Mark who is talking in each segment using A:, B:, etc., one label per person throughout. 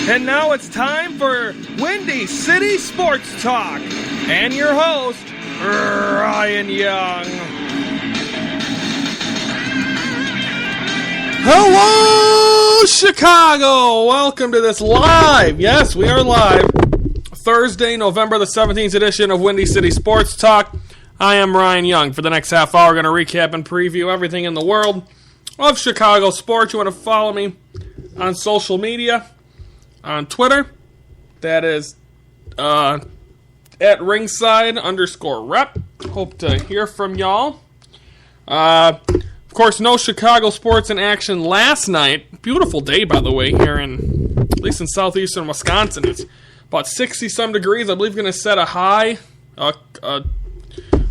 A: And now it's time for Windy City Sports Talk. And your host, Ryan Young.
B: Hello, Chicago! Welcome to this live, yes, we are live, Thursday, November the 17th edition of Windy City Sports Talk. I am Ryan Young. For the next half hour, we're going to recap and preview everything in the world of Chicago sports. You want to follow me on social media, on Twitter, that is at ringside_rep. Hope to hear from y'all. Of course, no Chicago sports in action last night. Beautiful day, by the way, here at least in southeastern Wisconsin. It's about 60-some degrees. I believe going to set a high, a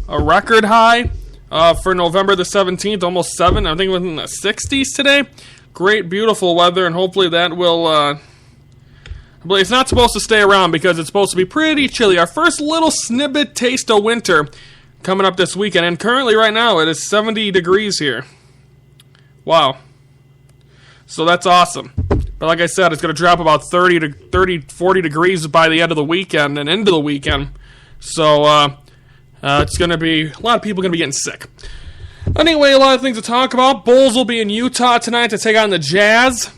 B: record high for November the 17th, almost 7. I think within the 60s today. Great, beautiful weather, and hopefully that will... But it's not supposed to stay around because it's supposed to be pretty chilly. Our first little snippet taste of winter coming up this weekend. And currently right now it is 70 degrees here. Wow. So that's awesome. But like I said, it's going to drop about 40 degrees by the end of the weekend and into the weekend. So it's going to be, a lot of people going to be getting sick. Anyway, a lot of things to talk about. Bulls will be in Utah tonight to take on the Jazz.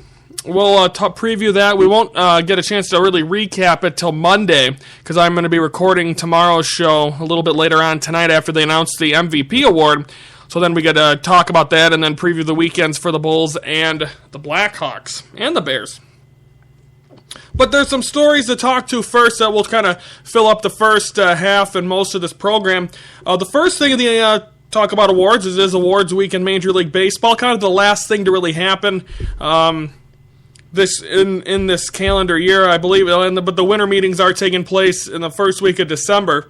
B: We'll preview that. We won't get a chance to really recap it till Monday because I'm going to be recording tomorrow's show a little bit later on tonight after they announce the MVP award. So then we get to talk about that and then preview the weekends for the Bulls and the Blackhawks and the Bears. But there's some stories to talk to first that will kind of fill up the first half and most of this program. The first thing the talk about awards is awards week in Major League Baseball. Kind of the last thing to really happen. This in this calendar year, I believe, but the winter meetings are taking place in the first week of December.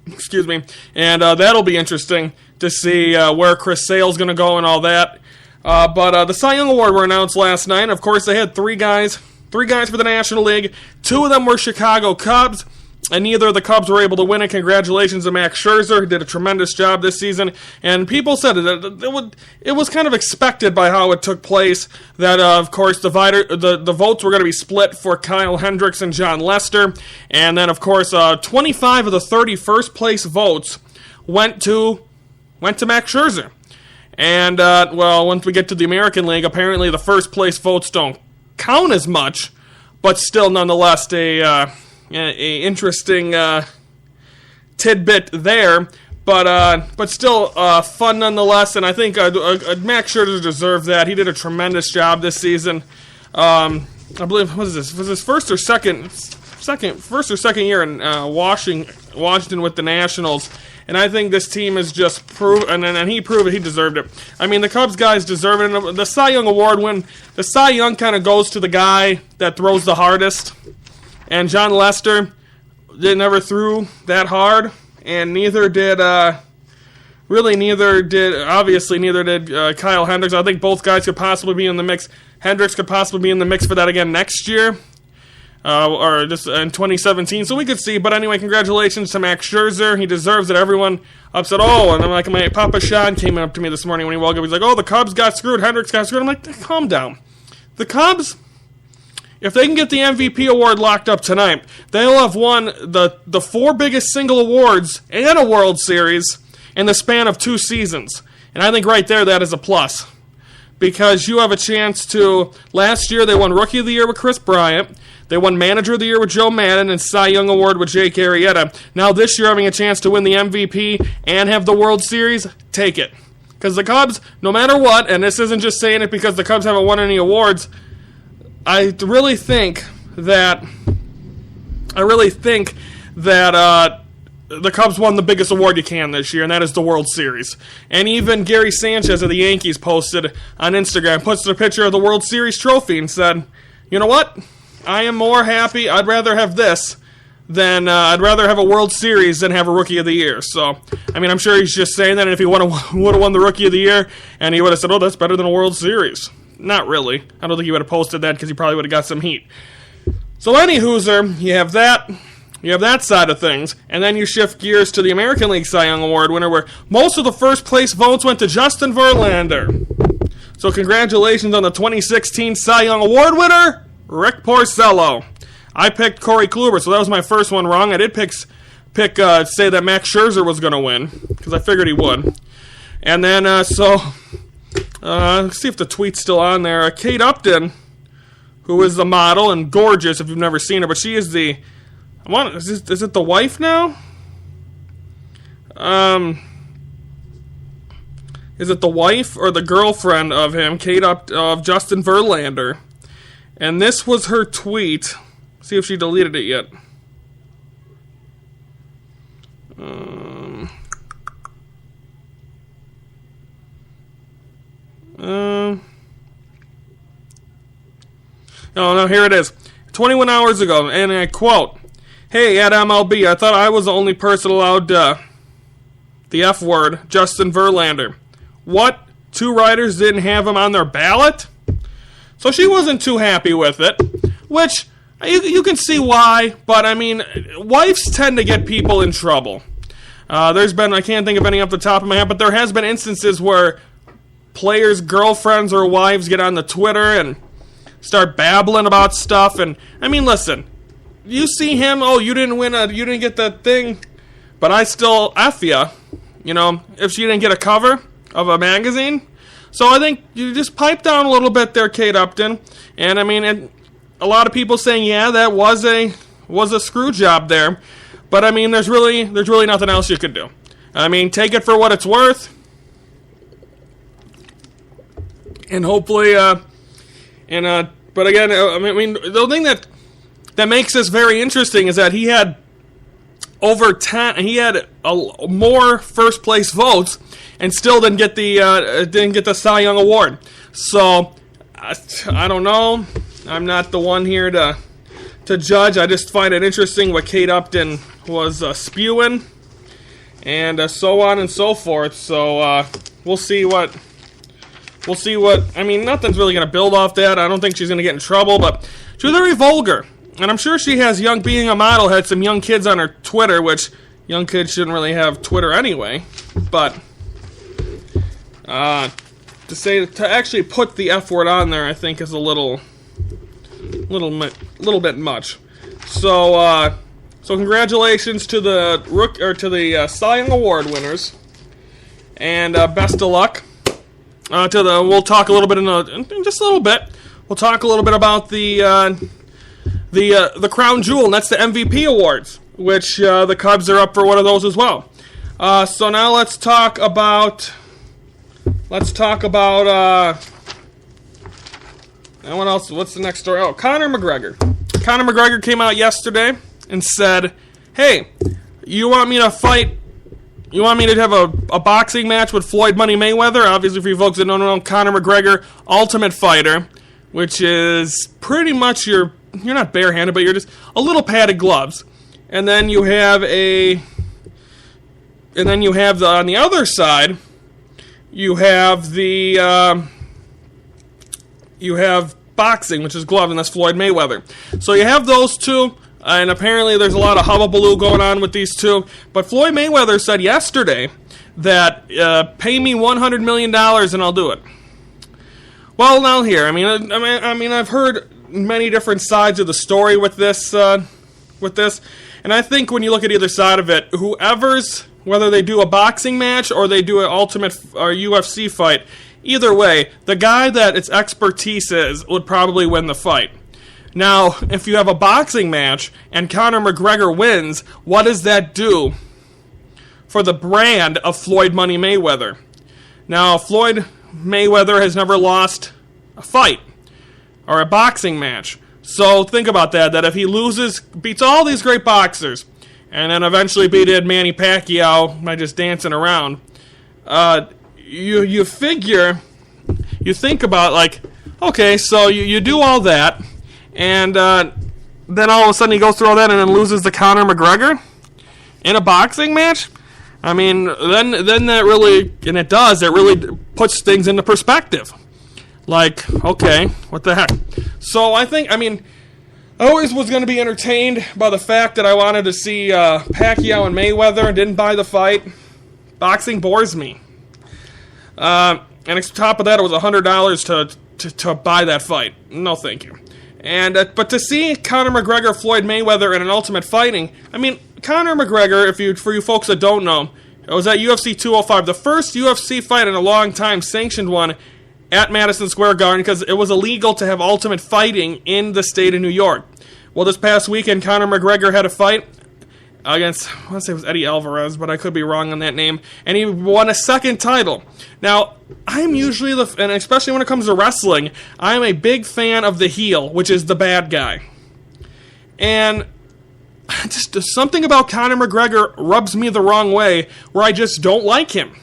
B: Excuse me, and that'll be interesting to see where Chris Sale's going to go and all that. But the Cy Young Award were announced last night. Of course, they had three guys for the National League. 2 of them were Chicago Cubs. And neither of the Cubs were able to win it. Congratulations to Max Scherzer, who did a tremendous job this season. And people said that it was kind of expected by how it took place that, of course, the votes were going to be split for Kyle Hendricks and Jon Lester. And then, of course, 25 of the 30 first-place votes went to Max Scherzer. And, once we get to the American League, apparently the first-place votes don't count as much, but still, nonetheless, a interesting tidbit there, but still fun nonetheless. And I think Max Scherzer deserved that. He did a tremendous job this season. I believe was his first or second year in Washington with the Nationals. And I think this team has just proved, and he proved it. He deserved it. I mean, the Cubs guys deserve it. And the Cy Young Award the Cy Young kind of goes to the guy that throws the hardest. And Jon Lester never threw that hard, and neither did Kyle Hendricks. I think both guys could possibly be in the mix. Hendricks could possibly be in the mix for that again next year, or just in 2017. So we could see. But anyway, congratulations to Max Scherzer. He deserves it. Everyone upset. Oh, and then like my Papa Sean came up to me this morning when he woke up. He's like, "Oh, the Cubs got screwed. Hendricks got screwed." I'm like, calm down. The Cubs, if they can get the MVP award locked up tonight, they'll have won the 4 biggest single awards and a World Series in the span of 2 seasons. And I think right there that is a plus. Because you have a chance to... Last year they won Rookie of the Year with Chris Bryant. They won Manager of the Year with Joe Maddon and Cy Young Award with Jake Arrieta. Now this year having a chance to win the MVP and have the World Series, take it. Because the Cubs, no matter what, and this isn't just saying it because the Cubs haven't won any awards... I really think that the Cubs won the biggest award you can this year, and that is the World Series. And even Gary Sanchez of the Yankees posted on Instagram, posted a picture of the World Series trophy and said, you know what? I am more happy. I'd rather have this than I'd rather have a World Series than have a Rookie of the Year. So, I mean, I'm sure he's just saying that, and if he would have won the Rookie of the Year, and he would have said, oh, that's better than a World Series. Not really. I don't think he would have posted that because he probably would have got some heat. So any Hooser, you have that side of things, and then you shift gears to the American League Cy Young Award winner, where most of the first place votes went to Justin Verlander. So congratulations on the 2016 Cy Young Award winner, Rick Porcello. I picked Corey Kluber, so that was my first one wrong. I did say that Max Scherzer was going to win, because I figured he would. And then, let's see if the tweet's still on there. Kate Upton, who is the model and gorgeous if you've never seen her, but she is is it the wife now? Is it the wife or the girlfriend of him, of Justin Verlander? And this was her tweet. See if she deleted it yet. No, here it is. 21 hours ago, and I quote, "Hey, at MLB, I thought I was the only person allowed the F word, Justin Verlander. What? 2 writers didn't have him on their ballot?" So she wasn't too happy with it, which you can see why, but I mean, wives tend to get people in trouble. I can't think of any off the top of my head, but there has been instances where players' girlfriends or wives get on the Twitter and start babbling about stuff, and I mean, listen, you see him, you didn't get that thing, but I still F ya, if she didn't get a cover of a magazine. So I think you just pipe down a little bit there, Kate Upton, and I mean, a lot of people saying, yeah, that was a screw job there, but I mean, there's really nothing else you could do. I mean, take it for what it's worth, and hopefully, but again, I mean, the thing that makes this very interesting is that he had more first place votes and still didn't get the Cy Young award. So I don't know. I'm not the one here to judge. I just find it interesting what Kate Upton was spewing, and so on and so forth. So we'll see what. I mean, nothing's really going to build off that. I don't think she's going to get in trouble, but she was very vulgar. And I'm sure she has being a model, had some young kids on her Twitter, which young kids shouldn't really have Twitter anyway. But to actually put the F word on there, I think is a little bit much. So congratulations to the Cy Young Award winners, and best of luck. We'll talk a little bit in just a little bit. We'll talk a little bit about the crown jewel, and that's the MVP awards, which the Cubs are up for one of those as well. So now let's talk about and what else? What's the next story? Oh, Conor McGregor. Conor McGregor came out yesterday and said, "Hey, you want me to fight? You want me to have a boxing match with Floyd Money Mayweather?" Obviously, for you folks that don't know, Conor McGregor, Ultimate Fighter, which is pretty much you're not barehanded, but you're just a little padded gloves. And then you have on the other side, you have boxing, which is glove, and that's Floyd Mayweather. So you have those two. And apparently there's a lot of hubbubaloo going on with these two. But Floyd Mayweather said yesterday that pay me $100 million and I'll do it. Well, now here, I mean, I've heard many different sides of the story with this, and I think when you look at either side of it, whether they do a boxing match or they do an Ultimate or UFC fight, either way, the guy that its expertise is would probably win the fight. Now, if you have a boxing match and Conor McGregor wins, what does that do for the brand of Floyd Money Mayweather? Now, Floyd Mayweather has never lost a fight or a boxing match. So think about that if he beats all these great boxers, and then eventually beat Manny Pacquiao by just dancing around, you think about, like, okay, so you do all that, and then all of a sudden he goes through all that and then loses to Conor McGregor in a boxing match? I mean, then that really, and it really puts things into perspective. Like, okay, what the heck? So I always was going to be entertained by the fact that I wanted to see Pacquiao and Mayweather and didn't buy the fight. Boxing bores me. And on top of that, it was $100 to buy that fight. No, thank you. And but to see Conor McGregor, Floyd Mayweather in an Ultimate Fighting, I mean, Conor McGregor, for you folks that don't know, it was at UFC 205, the first UFC fight in a long time, sanctioned one at Madison Square Garden, because it was illegal to have Ultimate Fighting in the state of New York. Well, this past weekend, Conor McGregor had a fight against, I want to say it was Eddie Alvarez, but I could be wrong on that name, and he won a second title. Now, I'm usually, and especially when it comes to wrestling, I'm a big fan of the heel, which is the bad guy. And just something about Conor McGregor rubs me the wrong way, where I just don't like him.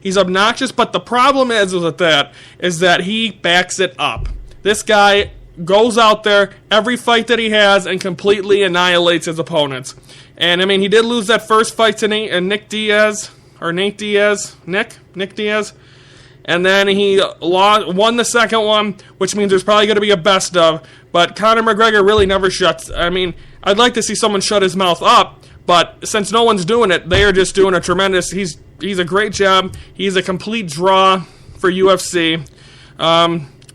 B: He's obnoxious, but the problem is that he backs it up. This guy goes out there every fight that he has and completely annihilates his opponents. And I mean, he did lose that first fight to Nate Diaz, and then he won the second one, which means there's probably going to be a best of. But Conor McGregor really never shuts. I mean, I'd like to see someone shut his mouth up, but since no one's doing it, they are just doing a tremendous. He's a great job. He's a complete draw for UFC.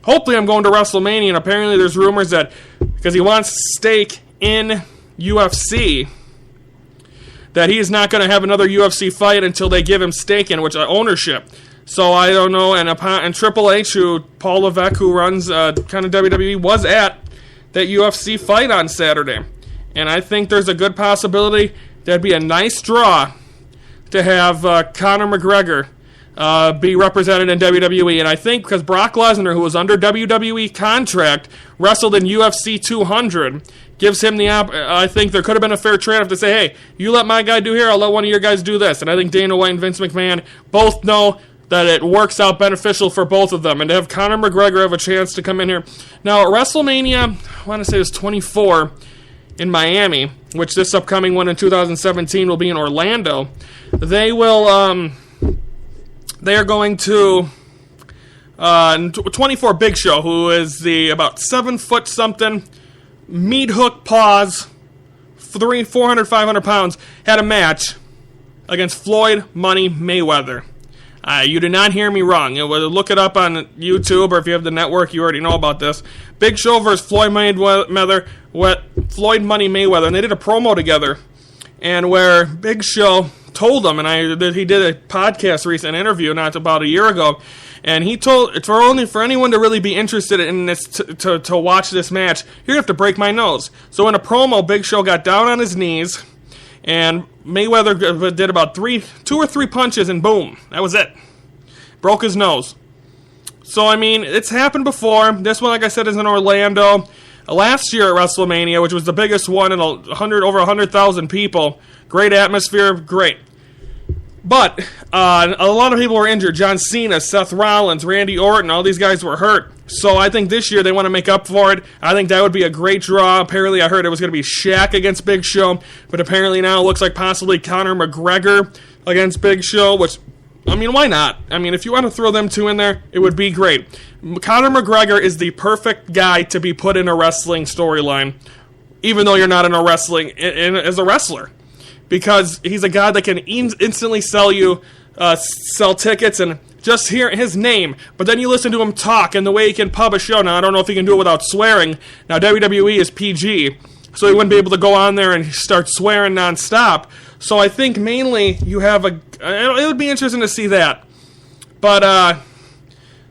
B: Hopefully, I'm going to WrestleMania, and apparently there's rumors that because he wants stake in UFC, that he is not going to have another UFC fight until they give him stake in, which ownership. So I don't know. And Triple H, Paul Levesque, who runs kind of WWE, was at that UFC fight on Saturday, and I think there's a good possibility that'd be a nice draw to have Conor McGregor be represented in WWE. And I think because Brock Lesnar, who was under WWE contract, wrestled in UFC 200, gives him the I think there could have been a fair trade-off to say, hey, you let my guy do here, I'll let one of your guys do this. And I think Dana White and Vince McMahon both know that it works out beneficial for both of them. And to have Conor McGregor have a chance to come in here. Now, at WrestleMania, I want to say it was 24 in Miami, which this upcoming one in 2017 will be in Orlando. They will, they are going to 24 Big Show, who is the about 7 foot something, meat hook paws, 400, 500 pounds, had a match against Floyd Money Mayweather. You did not hear me wrong. Look it up on YouTube, or if you have the network, you already know about this. Big Show versus Floyd Money Mayweather, and they did a promo together, and where Big Show told him, and he did a podcast recent interview not about a year ago, and he told for anyone to really be interested in this to watch this match, you're gonna have to break my nose. So in a promo, Big Show got down on his knees, and Mayweather did about 2 or 3 punches, and boom, that was it. Broke his nose. So, I mean, it's happened before. This one, like I said, is in Orlando. Last year at WrestleMania, which was the biggest one, and over 100,000 people. Great atmosphere, great. But a lot of people were injured. John Cena, Seth Rollins, Randy Orton, all these guys were hurt. So I think this year they want to make up for it. I think that would be a great draw. Apparently I heard it was going to be Shaq against Big Show, but apparently now it looks like possibly Conor McGregor against Big Show, which, I mean, why not? I mean, if you want to throw them two in there, it would be great. Conor McGregor is the perfect guy to be put in a wrestling storyline, even though you're not in a wrestling as a wrestler. Because he's a guy that can instantly sell tickets and just hear his name. But then you listen to him talk and the way he can pub a show. Now, I don't know if he can do it without swearing. Now, WWE is PG, so he wouldn't be able to go on there and start swearing nonstop. So I think mainly you have it would be interesting to see that. But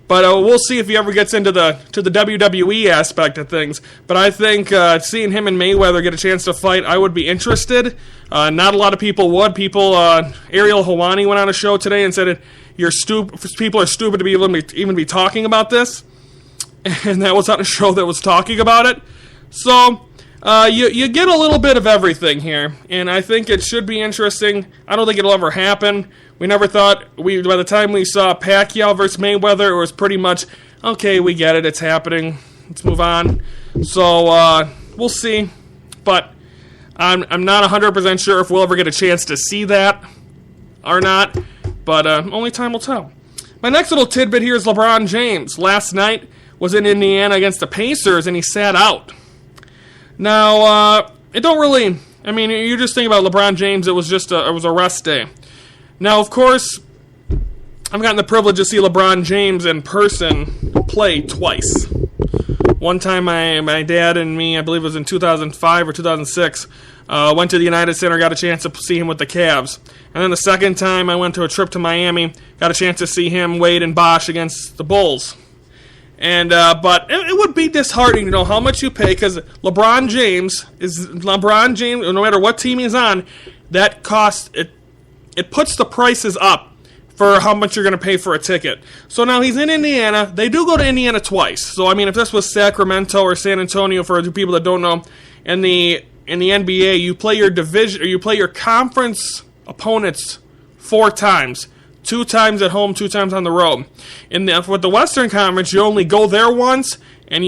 B: we'll see if he ever gets into the WWE aspect of things. But I think seeing him and Mayweather get a chance to fight, I would be interested. Not a lot of people would. Ariel Helwani went on a show today and said people are stupid to be able to even be talking about this. And that was on a show that was talking about it. So you get a little bit of everything here. And I think it should be interesting. I don't think it'll ever happen. We never thought, by the time we saw Pacquiao versus Mayweather, it was pretty much, okay, we get it, it's happening, let's move on. So, we'll see. But I'm not 100% sure if we'll ever get a chance to see that or not. But only time will tell. My next little tidbit here is LeBron James. Last night was in Indiana against the Pacers, and he sat out. Now, it don't really, I mean, you just think about LeBron James, it was a rest day. Now, of course, I've gotten the privilege to see LeBron James in person play twice. One time my dad and me, I believe it was in 2005 or 2006, went to the United Center, got a chance to see him with the Cavs. And then the second time I went to a trip to Miami, got a chance to see him, Wade, and Bosh against the Bulls. And but it would be disheartening to know how much you pay, because LeBron James, no matter what team he's on, that costs it puts the prices up for how much you're going to pay for a ticket. So now he's in Indiana. They do go to Indiana twice. So I mean, if this was Sacramento or San Antonio, for the people that don't know, in the NBA, you play your division, or you play your conference opponents 4 times. 2 times at home, 2 times on the road. With the Western Conference, you only go there once, and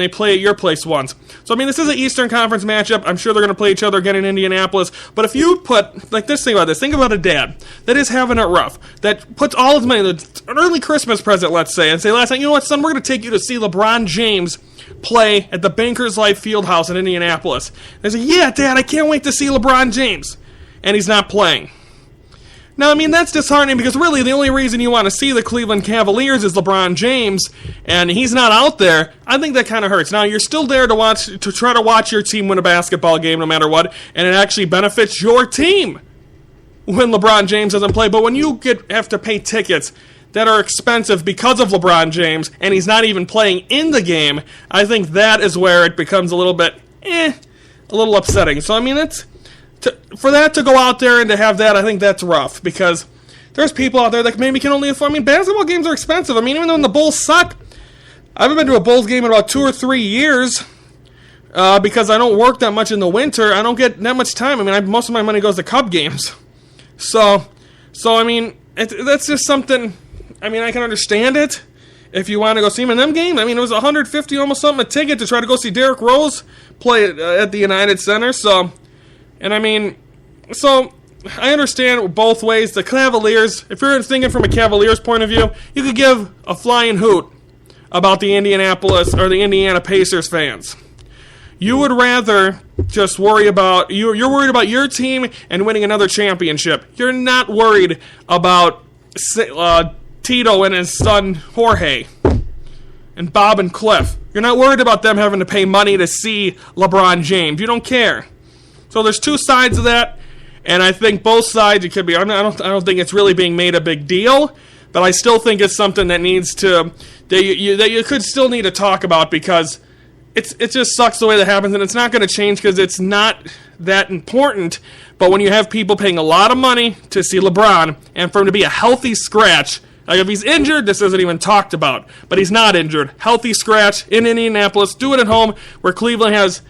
B: they play at your place once. So, I mean, this is an Eastern Conference matchup. I'm sure they're going to play each other again in Indianapolis. But if you put, like this, think about a dad that is having it rough, that puts all his money, an early Christmas present, let's say, and say, last night, you know what, son, we're going to take you to see LeBron James play at the Bankers Life Fieldhouse in Indianapolis. They say, yeah, Dad, I can't wait to see LeBron James. And he's not playing. Now, I mean, that's disheartening, because really the only reason you want to see the Cleveland Cavaliers is LeBron James, and he's not out there. I think that kind of hurts. Now, you're still there to try to watch your team win a basketball game no matter what, and it actually benefits your team when LeBron James doesn't play. But when you have to pay tickets that are expensive because of LeBron James, and he's not even playing in the game, I think that is where it becomes a little bit, a little upsetting. So, I mean, for that to go out there and to have that, I think that's rough, because there's people out there that maybe can only afford. I mean, basketball games are expensive. I mean, even though the Bulls suck, I haven't been to a Bulls game in about 2 or 3 years because I don't work that much in the winter. I don't get that much time. I mean, most of my money goes to Cub games. So I mean, that's just something. I mean, I can understand it if you want to go see him in them games. I mean, it was $150 almost something a ticket to try to go see Derrick Rose play at the United Center. And I mean, so I understand both ways. The Cavaliers, if you're thinking from a Cavaliers point of view, you could give a flying hoot about the Indianapolis or the Indiana Pacers fans. You would rather just worry about, you're worried about your team and winning another championship. You're not worried about Tito and his son Jorge and Bob and Cliff. You're not worried about them having to pay money to see LeBron James. You don't care. So there's 2 sides of that, and I think both sides, it could be. I don't think it's really being made a big deal, but I still think it's something that needs to that you could still need to talk about, because it just sucks the way that happens, and it's not going to change because it's not that important. But when you have people paying a lot of money to see LeBron, and for him to be a healthy scratch, like if he's injured, this isn't even talked about, but he's not injured, healthy scratch in Indianapolis, do it at home, where Cleveland has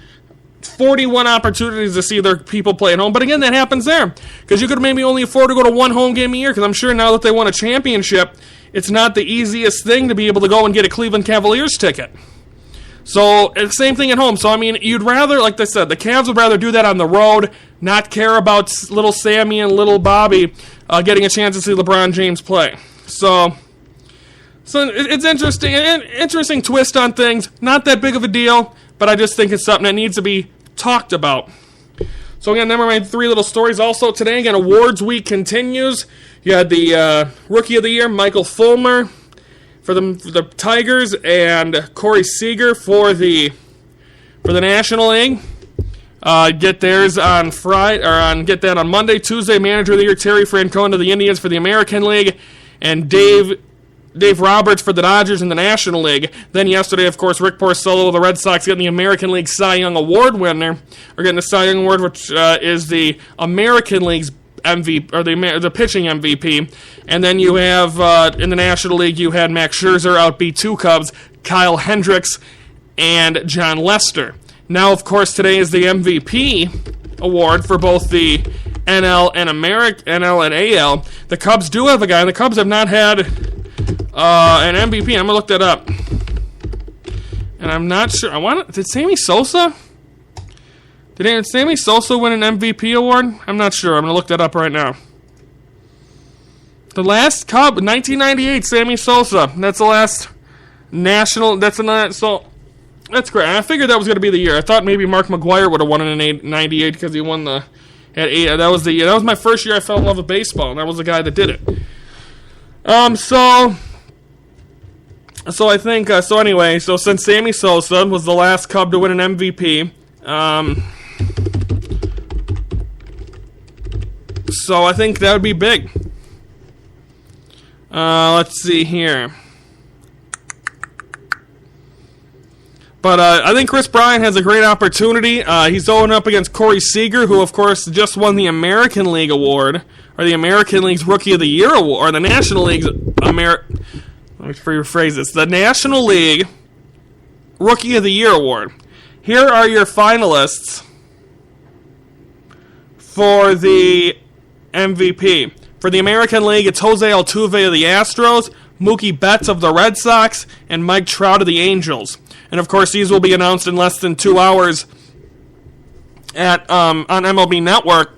B: 41 opportunities to see their people play at home. But again, that happens there, because you could maybe only afford to go to 1 home game a year, because I'm sure now that they won a championship, it's not the easiest thing to be able to go and get a Cleveland Cavaliers ticket. So, same thing at home. So, I mean, you'd rather, like I said, the Cavs would rather do that on the road, not care about little Sammy and little Bobby getting a chance to see LeBron James play. So it's interesting, an interesting twist on things. Not that big of a deal, but I just think it's something that needs to be talked about. So again, never mind 3 little stories. Also today, again, awards week continues. You had the Rookie of the Year, Michael Fulmer for the Tigers, and Corey Seager for the National League. Get theirs on Friday, or get that on Monday. Tuesday, Manager of the Year, Terry Francona of the Indians for the American League, and Dave Roberts for the Dodgers in the National League. Then yesterday, of course, Rick Porcello of the Red Sox getting the American League Cy Young Award winner, or getting the Cy Young Award, which is the American League's MVP, or the pitching MVP. And then you have, in the National League, you had Max Scherzer outbeat 2 Cubs, Kyle Hendricks, and John Lester. Now, of course, today is the MVP award for both the NL and AL. The Cubs do have a guy, and the Cubs have not had an MVP. I'm going to look that up. And I'm not sure. Did Sammy Sosa? Did Sammy Sosa win an MVP award? I'm not sure. I'm going to look that up right now. The last Cub, 1998, Sammy Sosa. That's the last national. So that's great. I figured that was going to be the year. I thought maybe Mark McGwire would have won it in 98 because he won at 8. That was the year. That was my first year I fell in love with baseball, and that was the guy that did it. So So I think, so since Sammy Sosa was the last Cub to win an MVP, so I think that would be big. Let's see here. But I think Chris Bryant has a great opportunity. He's going up against Corey Seager, who, of course, just won the American League Award, or the American League's Rookie of the Year Award, or the National League's let me rephrase this. The National League Rookie of the Year Award. Here are your finalists for the MVP. For the American League, it's Jose Altuve of the Astros, Mookie Betts of the Red Sox, and Mike Trout of the Angels. And, of course, these will be announced in less than 2 hours on MLB Network.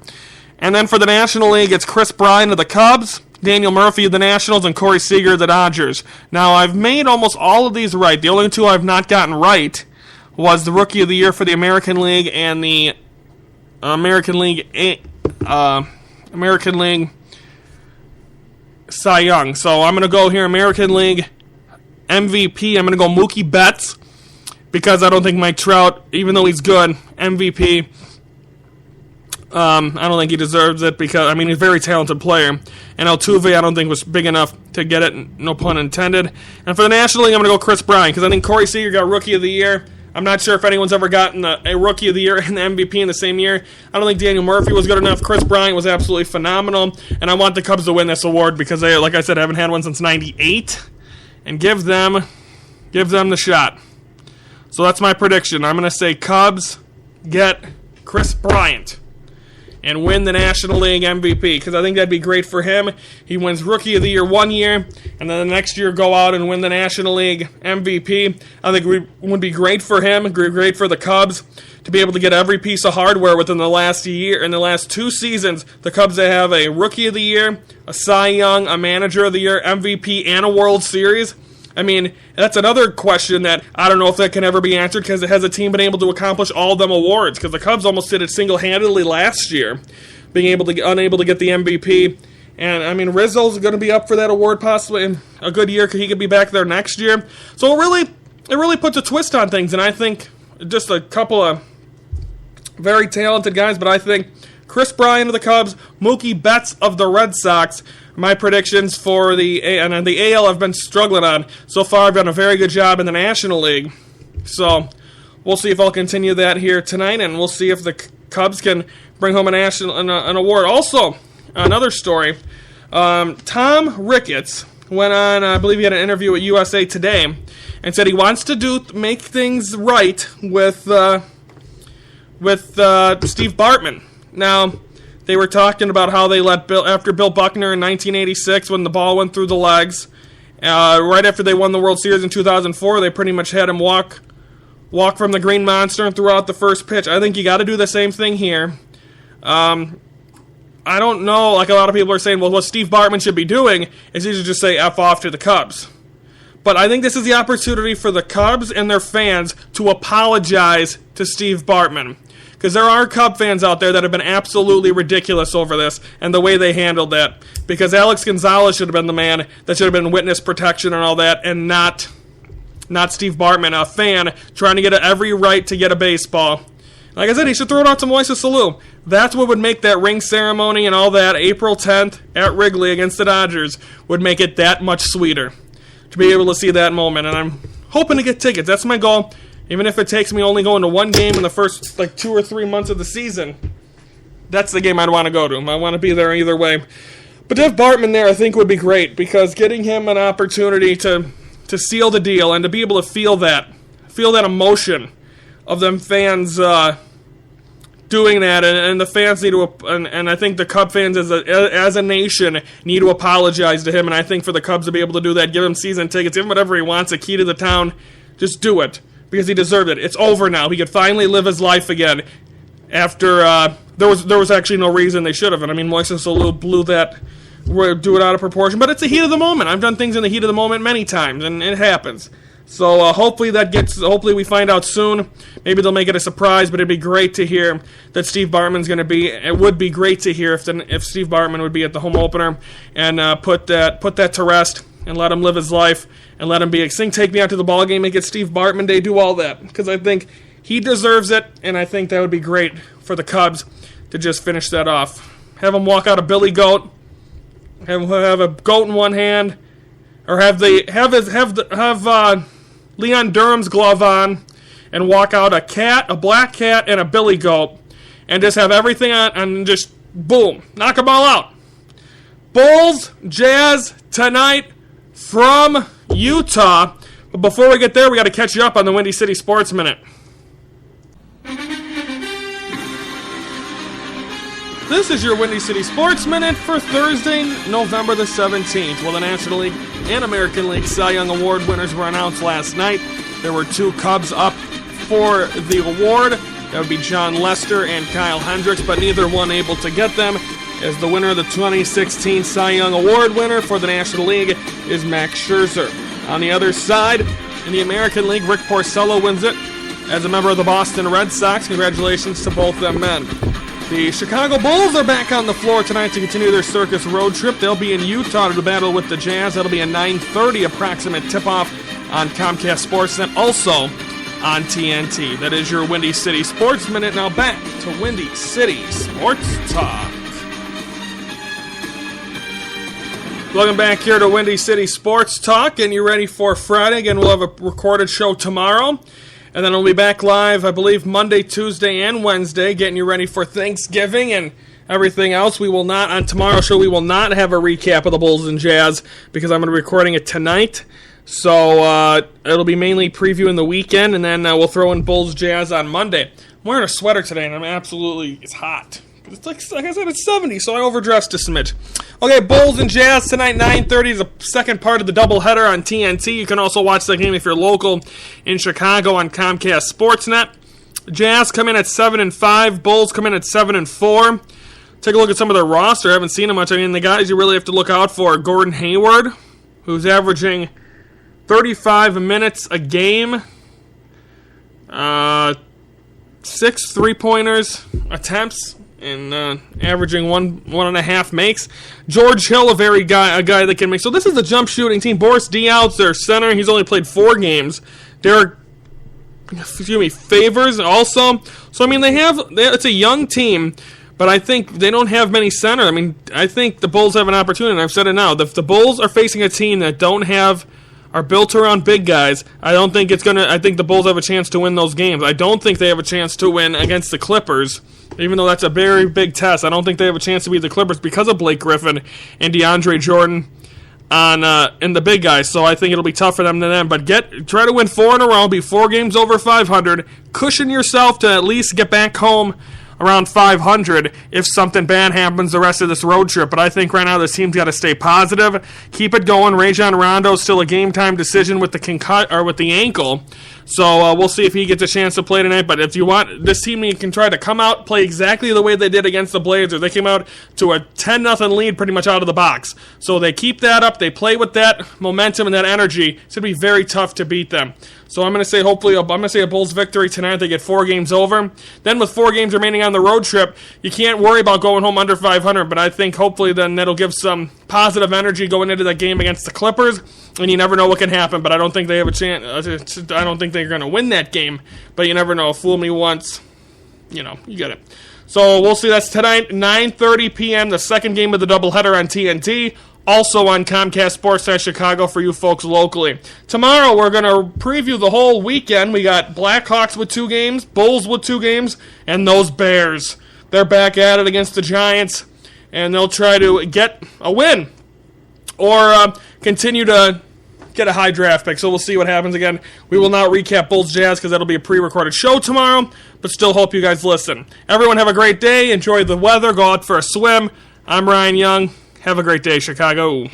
B: And then for the National League, it's Chris Bryant of the Cubs, Daniel Murphy of the Nationals, and Corey Seager of the Dodgers. Now, I've made almost all of these right. The only two I've not gotten right was the Rookie of the Year for the American League and the American League Cy Young. So I'm going to go here American League MVP. I'm going to go Mookie Betts because I don't think Mike Trout, even though he's good, MVP, I don't think he deserves it because, I mean, he's a very talented player. And Altuve, I don't think was big enough to get it, no pun intended. And for the National League, I'm going to go Chris Bryant because I think Corey Seager got Rookie of the Year. I'm not sure if anyone's ever gotten a Rookie of the Year and the MVP in the same year. I don't think Daniel Murphy was good enough. Chris Bryant was absolutely phenomenal. And I want the Cubs to win this award because they, like I said, haven't had one since '98. And give them the shot. So that's my prediction. I'm going to say Cubs get Chris Bryant and win the National League MVP because I think that'd be great for him. He wins Rookie of the Year 1 year, and then the next year go out and win the National League MVP. I think it would be great for him, great for the Cubs to be able to get every piece of hardware within the last year. In the last 2 seasons, the Cubs have a Rookie of the Year, a Cy Young, a Manager of the Year, MVP, and a World Series. I mean, that's another question that I don't know if that can ever be answered because has a team been able to accomplish all of them awards? Because the Cubs almost did it single-handedly last year, being unable to get the MVP. And, I mean, Rizzo's going to be up for that award possibly in a good year because he could be back there next year. So it really puts a twist on things, and I think just a couple of very talented guys, but I think Chris Bryant of the Cubs, Mookie Betts of the Red Sox. My predictions for the AL I've been struggling on. So far, I've done a very good job in the National League. So we'll see if I'll continue that here tonight, and we'll see if the Cubs can bring home an award. Also, another story, Tom Ricketts went on, I believe he had an interview at USA Today, and said he wants to make things right with Steve Bartman. Now, they were talking about how they let after Bill Buckner in 1986 when the ball went through the legs, right after they won the World Series in 2004, they pretty much had him walk from the Green Monster and throw out the first pitch. I think you got to do the same thing here. I don't know, like a lot of people are saying, well, what Steve Bartman should be doing is he should just say F off to the Cubs. But I think this is the opportunity for the Cubs and their fans to apologize to Steve Bartman. Because there are Cub fans out there that have been absolutely ridiculous over this and the way they handled that. Because Alex Gonzalez should have been the man that should have been witness protection and all that, and not Steve Bartman, a fan trying to get every right to get a baseball. Like I said, he should throw it out to Moises Alou. That's what would make that ring ceremony and all that April 10th at Wrigley against the Dodgers would make it that much sweeter to be able to see that moment. And I'm hoping to get tickets. That's my goal. Even if it takes me only going to one game in the first 2 or 3 months of the season, that's the game I'd want to go to. I want to be there either way. But to have Bartman there, I think, would be great because getting him an opportunity to seal the deal and to be able to feel that emotion of them fans doing that, and the fans need to, and I think the Cub fans as a nation need to apologize to him. And I think for the Cubs to be able to do that, give him season tickets, give him whatever he wants, a key to the town, just do it. Because he deserved it. It's over now. He could finally live his life again. After there was actually no reason they should have. And I mean, Moises Alou blew that, do it out of proportion. But it's the heat of the moment. I've done things in the heat of the moment many times, and it happens. So hopefully we find out soon. Maybe they'll make it a surprise. But it'd be great to hear that Steve Bartman's going to be. It would be great to hear if Steve Bartman would be at the home opener and put that to rest. and let him live his life and let him be sing Take Me Out to the Ball Game and get Steve Bartman Day, do all that. Because I think he deserves it, and I think that would be great for the Cubs to just finish that off. Have him walk out a Billy Goat, have a goat in one hand, or have Leon Durham's glove on and walk out a black cat, and a Billy Goat, and just have everything on and just boom, knock them all out. Bulls, Jazz tonight from Utah. But before we get there, we got to catch you up on the Windy City Sports Minute. This is your Windy City Sports Minute for Thursday, November the 17th. Well, the National League and American League Cy Young Award winners were announced last night. There were 2 Cubs up for the award. That would be John Lester and Kyle Hendricks, but neither one able to get them, as the winner of the 2016 Cy Young Award winner for the National League is Max Scherzer. On the other side, in the American League, Rick Porcello wins it as a member of the Boston Red Sox. Congratulations to both them men. The Chicago Bulls are back on the floor tonight to continue their circus road trip. They'll be in Utah to battle with the Jazz. That'll be a 9:30 approximate tip-off on Comcast Sportsnet, also on TNT. That is your Windy City Sports Minute. Now back to Windy City Sports Talk. Welcome back here to Windy City Sports Talk, and you're ready for Friday. Again, we'll have a recorded show tomorrow. And then we'll be back live, I believe, Monday, Tuesday, and Wednesday, getting you ready for Thanksgiving and everything else. We will not, on tomorrow's show, we will not have a recap of the Bulls and Jazz because I'm going to be recording it tonight. So it'll be mainly previewing the weekend, and then we'll throw in Bulls Jazz on Monday. I'm wearing a sweater today, and it's hot. It's like I said, it's 70, so I overdressed a smidge. Okay, Bulls and Jazz tonight, 9:30 is the second part of the doubleheader on TNT. You can also watch that game if you're local in Chicago on Comcast Sportsnet. Jazz come in at 7-5. Bulls come in at 7-4. Take a look at some of their roster. I haven't seen them much. I mean, the guys you really have to look out for are Gordon Hayward, who's averaging 35 minutes a game. 6 3-pointers attempts. And averaging 1.5 makes. George Hill, a guy that can make. So this is a jump shooting team. Boris Diaw's their center. He's only played 4 games. Favors also. So I mean, it's a young team, but I think they don't have many center. I mean, I think the Bulls have an opportunity. And I've said it now. If the Bulls are facing a team that are built around big guys, I think the Bulls have a chance to win those games. I don't think they have a chance to win against the Clippers. Even though that's a very big test, I don't think they have a chance to beat the Clippers because of Blake Griffin and DeAndre Jordan in the big guys. So I think it'll be tough for them than them. But try to win 4 in a row, be 4 games over 500. Cushion yourself to at least get back home around 500 if something bad happens the rest of this road trip. But I think right now this team's got to stay positive, keep it going. Rajon Rondo's still a game time decision with the ankle. So we'll see if he gets a chance to play tonight. But if you want this team, you can try to come out, play exactly the way they did against the Blazers. They came out to a 10-0 lead pretty much out of the box. So they keep that up. They play with that momentum and that energy. It's going to be very tough to beat them. So I'm going to say a Bulls victory tonight. They get 4 games over. Then with 4 games remaining on the road trip, you can't worry about going home under 500. But I think hopefully then that'll give some positive energy going into that game against the Clippers. And you never know what can happen, but I don't think they have a chance. I don't think they're going to win that game, but you never know. Fool me once, you get it. So we'll see. That's tonight, 9:30 p.m., the second game of the doubleheader on TNT, also on Comcast Sportsnet Chicago for you folks locally. Tomorrow we're going to preview the whole weekend. We got Blackhawks with 2 games, Bulls with 2 games, and those Bears. They're back at it against the Giants, and they'll try to get a win or continue to get a high draft pick. So we'll see what happens. Again, we will not recap Bulls Jazz because that'll be a pre-recorded show tomorrow, but still hope you guys listen. Everyone have a great day. Enjoy the weather. Go out for a swim. I'm Ryan Young. Have a great day, Chicago.